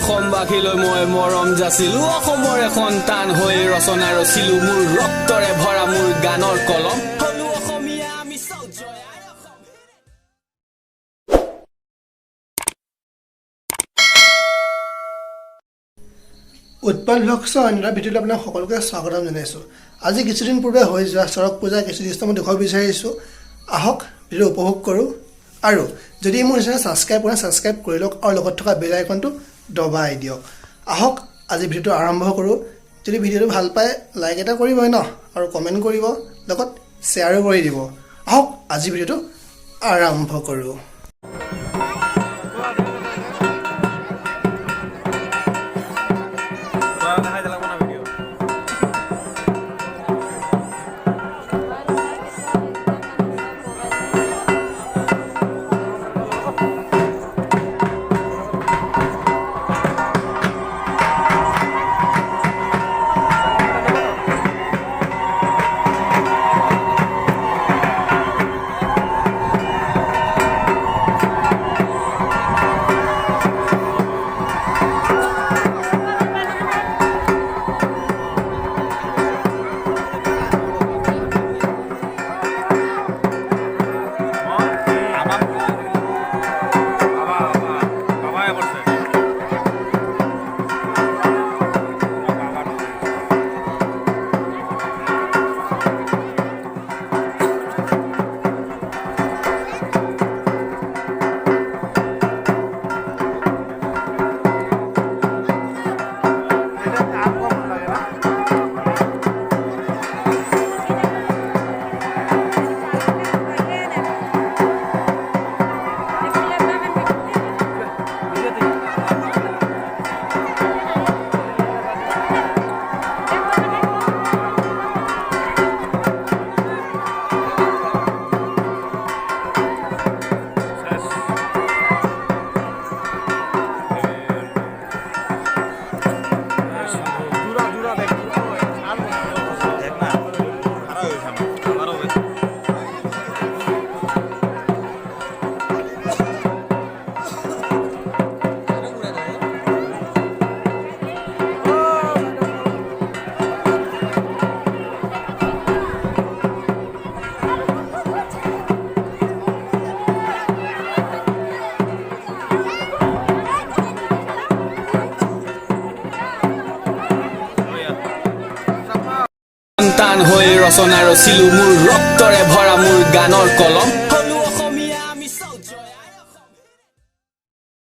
অসমবাসীলৈ মই মৰম যাচিলো অসমৰ সন্তান হৈ ৰচনা ৰচিলো মোৰ ৰক্তৰে ভৰা মোৰ গানৰ কলম হলো অসমীয়া আমি সৌজয় উৎপল ভ্লগছৰ অন্য ভিডিঅ'লৈ আপোনাক সকলোকে স্বাগতম জনাইছোঁ। আজি কিছুদিন পূৰ্বে হৈ যোৱা চৰক পূজাৰ কিছু দৃশ্য মই দেখুৱাব বিচাৰিছোঁ। আহক ভিডিঅ' উপভোগ কৰোঁ আৰু যদি মোৰ চেনেল ছাবস্ক্ৰাইব কৰে ছাবস্ক্ৰাইব কৰি লওক আৰু লগত থকা বেল আইকনটো দবাই দিয়ক। আহক আজি ভিডিঅ'টো আৰম্ভ কৰোঁ। যদি ভিডিঅ'টো ভাল পায় লাইক এটা কৰিবই ন আৰু কমেণ্ট কৰিব, লগত শ্বেয়াৰো কৰি দিব। আহক আজি ভিডিঅ'টো আৰম্ভ কৰোঁ। সন্তান হৈ ৰচনা ৰচিলো মোৰ ৰক্তৰে ভৰা মোৰ গানৰ কলম